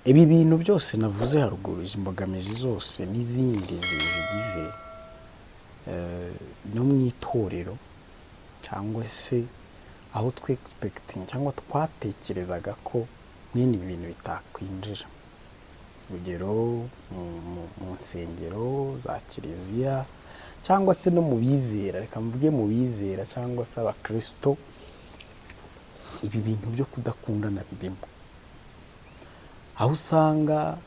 ibi bintu byose navuze haruguru, izi mbogamizi zose n'izindi zigize no mu itorero cyangwa se aho expecting cyangwa twatekerezaga ko mwene ibi bintu bitakwinjira, urugero mu nsengero za kiliziya cyangwa se no mu bizera, reka mvuge mu bizera cyangwa se abakristo, ibi bintu byo kudakundana birimo, aho usanga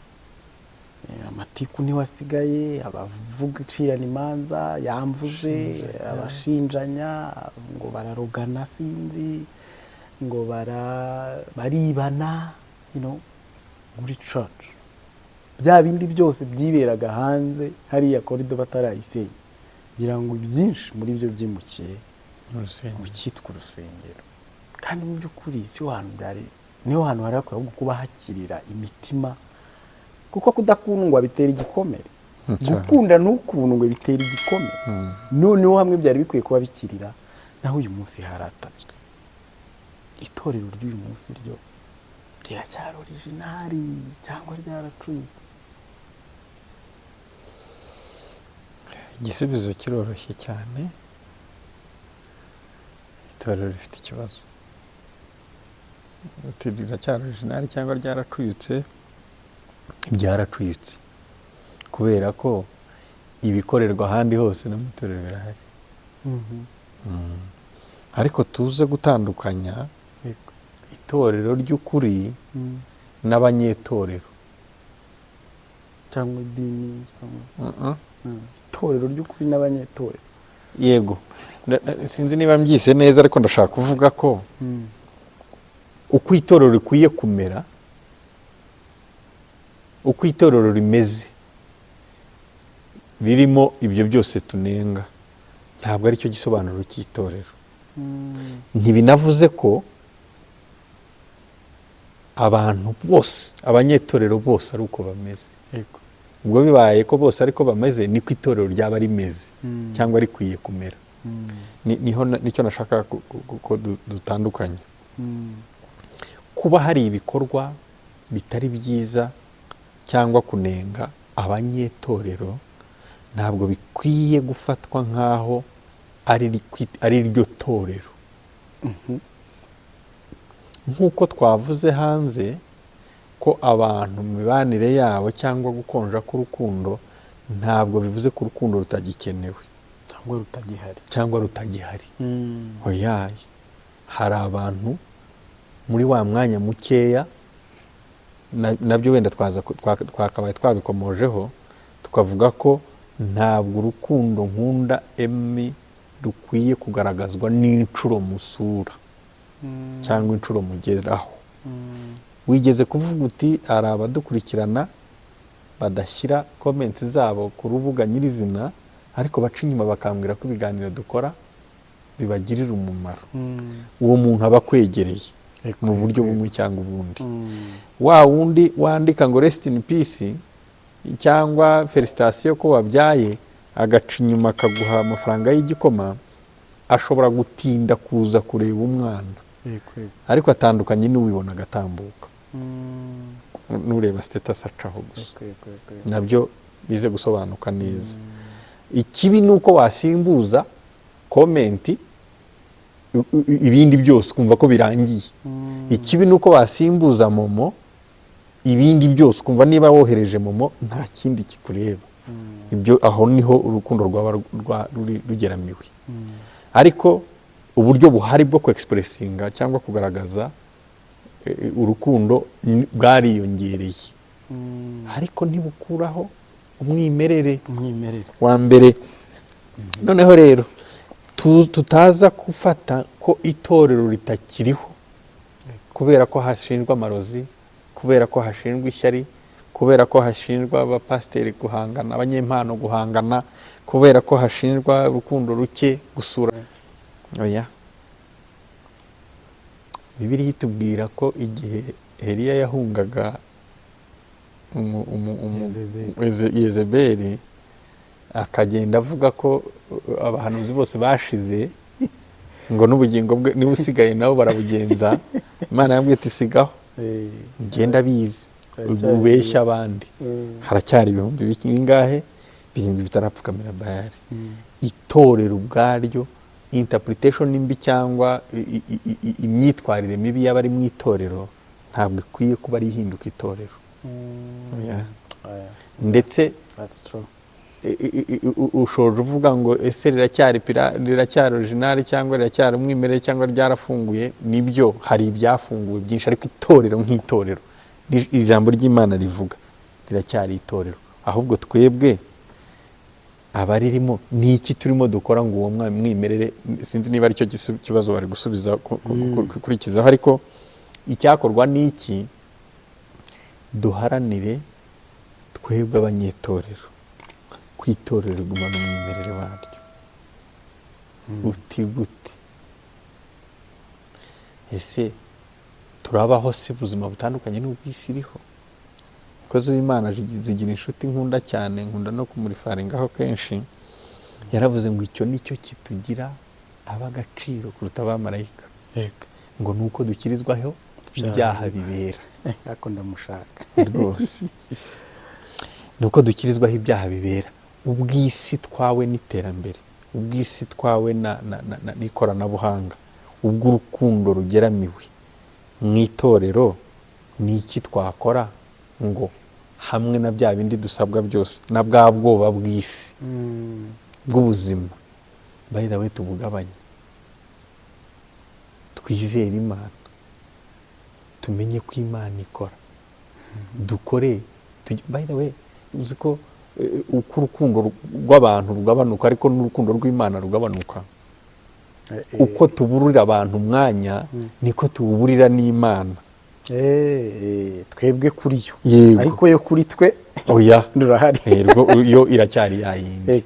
amatiku ntiwasigaye, abavuga icirana imanza, yamvuze, abashinjanya ngo bararogana, sinzi ngo baribana, muri church. Bya bindi byose byiberaga hanze hariya korido batarayisenya, ngira ngo byinshi muri byo byimukiye mu cyitwa urusengero. Kandi mu by'ukuri niho hantu hari hakwiye kuba hakirira imitima, kuko kudakundwa bitera igikomere, gukunda ntukundwe bitera igikomere. Noneho hamwe byari bikwiye kuba bikirira, naho uyu munsi haratatswe. Itorero ry'uyu munsi ryo riracyari originali cyangwa ryaracuyutse? Igisubizo kiroroshye cyane. Itorero rifite ikibazo. Riracyari originali cyangwa ryaracuyutse? Byaracuyutse, kubera ko ibikorerwa ahandi hose no mu itorero birahari. Ariko tuze gutandukanya itorero ry'ukuri n'abanyetorero cyangwa idini, itorero ry'ukuri n'abanyetorero. Yego, sinzi niba mbyise neza, ariko ndashaka kuvuga ko uko itorero rikwiye kumera, uko itorero rimeze ririmo ibyo byose tunenga, ntabwo ari cyo gisobanuro cy'itorero. Ntibinavuze ko abantu bose, abanyetorero bose ari uko bameze. Ubwo bibaye ko bose ariko bameze, niko itorero ryaba rimeze cyangwa rikwiye kumera. Nicyo nashaka ko dutandukanya. Kuba hari ibikorwa bitari byiza cyangwa kunenga abanyetorero, ntabwo bikwiye gufatwa nk'aho ari ryo torero. Nk'uko twavuze hanze ko abantu mu mibanire yabo cyangwa gukonja k'urukundo, ntabwo bivuze ko urukundo rutagikenewe cyangwa rutagihari. Oyaye, hari abantu muri wa mwanya mukeya, nabyo wenda twakabaye twabikomojeho, tukavuga ko ntabwo urukundo nkunda rukwiye kugaragazwa n'incuro musura cyangwa inshuro mugeraho. Wigeze kuvuga uti hari abadukurikirana badashyira komenti zabo ku rubuga nyirizina, ariko baca inyuma bakambwira ko ibiganiro dukora bibagirira umumaro. Uwo muntu aba akwegereye mu buryo bumwe cyangwa ubundi. Wa wundi wandika ngo rest in peace cyangwa felicitation ko wabyaye, agaca inyuma akaguha amafaranga y'igikoma, ashobora gutinda kuza kureba umwana, ariko atandukanye n'uwibona agatambuka, n'ureba status acaho gusa. Nabyo bize gusobanuka neza. Ikibi ni uko wasimbuza komenti ibindi byose ukumva ko birangiye. Ikibi ni uko wasimbuza momo ibindi byose ukumva niba wohereje momo nta kindi kikureba. Ibyo aho niho urukundo rwaba rugeramiwe. Ariko uburyo buhari bwo expressinga cyangwa kugaragaza urukundo bwariyongereye, ariko ntibukuraho umwimerere wa mbere. Noneho rero tutaza gufata ko itorero ritakiriho kubera ko hashinjwa amarozi, kubera ko hashinjwa ishyari, kubera ko hashinjwa abapasiteri guhangana, abanyempano guhangana, kubera ko hashinjwa urukundo ruke, gusura. Oya, Bibiliya itubwira ko igihe Eliya yahungaga Yezebeli, akagenda avuga ko abahanuzi bose bashize, ngo n'ubugingo niba usigaye nabo barabugenza. Imana yambwiye iti sigaho, ngenda bizi. Haracyari ubeshya abandi, Mm. haracyari ibihumbi bingahe, birindwi bitarapfukamira Bayali. Itorero ubwaryo, interpretation mbi cyangwa imyitwarire mibi y'abari mu itorero ntabwo ikwiye kuba ari ihinduka itorero. Yeah. Aya, Ndetse that's true. ushoje uvuga ngo ese riracyari original cyangwa riracyari umwimerere cyangwa ryarafunguye. Nibyo, hari ibyafunguwe byinshi, ariko itorero nk'itorero ijambo ry'Imana rivuga riracyari itorero. Ahubwo twebwe abaririmo ni iki turimo dukora ngo uwo mwimerere, sinzi niba aricyo kibazo bari gusubiza kurikizaho, ariko icyakorwa ni iki, duharanire twebwe abanyetorero ku itorero rigumana umwimerere waryo. Uti gute? Ese turabaho se ubuzima butandukanye n'ubw'isi iriho? Umukozi w'Imana zigira inshuti nkunda cyane, nkunda no kumurifaringaho kenshi, yaravuze ngo icyo nicyo kitugira ab'agaciro kuruta abamarayika, ngo nuko dukirizwaho ibyaha bibera. Ariko ndamushaka Rwose nuko dukirizwaho ibyaha bibera. Ubw'isi twawe n'iterambere, ubw'isi twawe n'ikoranabuhanga, ubw'urukundo rugeramiwe mu itorero, ni iki twakora ngo hamwe na bya bindi dusabwa byose na bwa bwoba bw'isi bw'ubuzima, by the way, tubugabanye, twizere Imana, tumenye ko Imana ikora, dukore. By the way, uzi ko uko urukundo rw'abantu rugabanuka ariko n'urukundo rw'Imana rugabanuka. Uko tuburira abantu umwanya niko tuburira n'Imana. Twebwe kuri yo, Yego. ariko yo kuri twe Oya, rurahari. yo iracyari yayindi.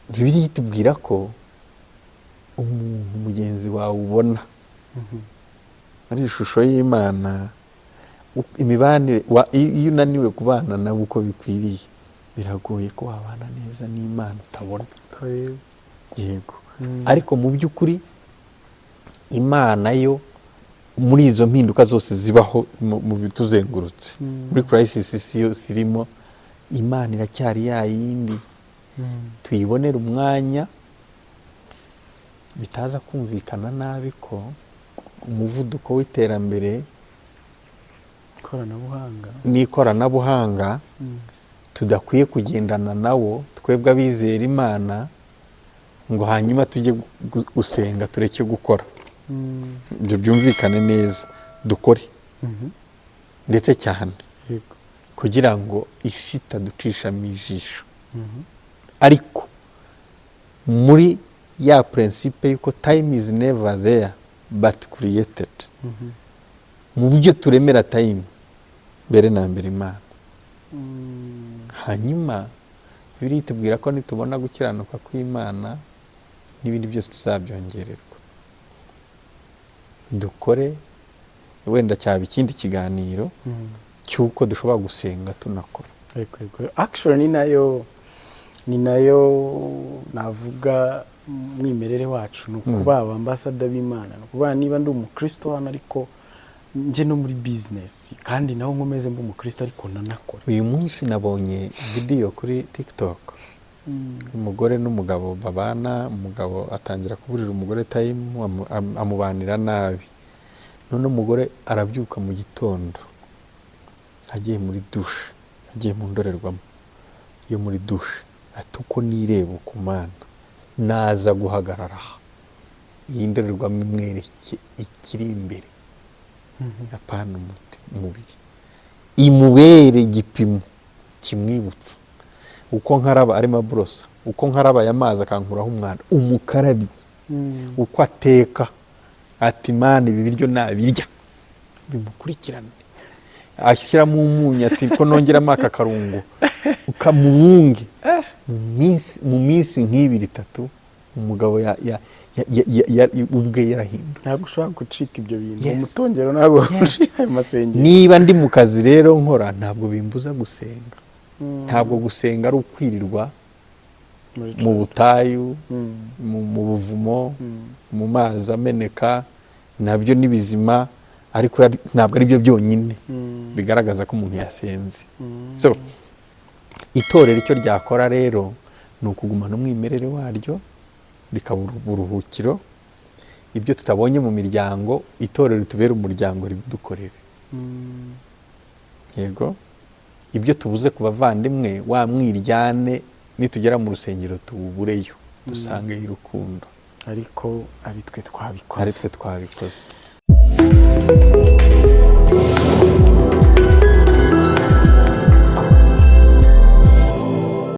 Bibiliya itubwira ko umuntu mugenzi wawe ubona ari ishusho y'Imana, imibanire iyo unaniwe kubana nawe uko bikwiriye, biragoye ko wabana neza n'Imana utabona. Yego. Ariko mu by'ukuri Imana yo muri izo mpinduka zose zibaho mu bituzengurutse, muri crisis isi yo sirimo, Imana iracyari yayindi. Tuyibonera umwanya, bitaza kumvikana nabi ko umuvuduko w'iterambere n'ikoranabuhanga tudakwiye kugendana nawo twebwe abizera Imana, ngo hanyuma tujye gusenga tureke gukora. Ibyo byumvikane neza, dukore ndetse cyane kugira ngo isi itaducishamo ijisho. Ariko muri ya principe yuko time is never there but created, mu byo turemera time mbere na mbere Imana, hanyuma Bibiliya itubwira ko nitubona gukiranuka kw'Imana n'ibindi byose tuzabyongererwa. Dukore, wenda cyaba ikindi kiganiro cy'uko dushobora gusenga tunakora. Actually ni nayo navuga mwimerere wacu, ni ukuba abambasada b'Imana, ni ukuba niba ndi umukristo hano ariko nje no muri business, kandi naho nkomeze mba umukristo ariko nanakora. Uyu munsi nabonye video kuri TikTok, umugore n'umugabo babana, umugabo atangira kuburira umugore time, amubanira nabi. None umugore arabyuka mu gitondo, agiye muri douche, agiye mu ndorerwamo yo muri douche, ati uko nireba ku Mana naza guhagarara iyi ndorerwamo imwereke ikiri imbere, apana umubiri, imubere igipimo kimwibutsa uko nkaraba arimo abrosa, uko nkaraba aya mazi akankuraho umwanda, umukarabye uko ateka, ati Mana ibi biryo nabirya bimukurikirane, ashyiramo umunyu, ati ko nongeramo aka karungo ukamubunge. Mu minsi nk'ibiri itatu umugabo ubwe yarahindutse. Ntabwo ushobora gucika ibyo bintu, umutongero ntabwo amasengero. Niba ndi mu kazi rero nkora, ntabwo bimbuza gusenga. Ntabwo gusenga ari ukwirirwa mu butayu, mu buvumo, mu mazi ameneka, nabyo ni bizima, ariko ntabwo ari byo byonyine bigaragaza ko umuntu yasenze. So itorero icyo ryakora rero ni ukugumana umwimerere waryo, rikaba uburuhukiro. Ibyo tutabonye mu miryango, itorero ritubera umuryango ribidukorere. Yego, ibyo tubuze ku bavandimwe, wa mwiryane nitugera mu rusengero tubureyo, dusangeyo urukundo, ariko ari twe twabikoze.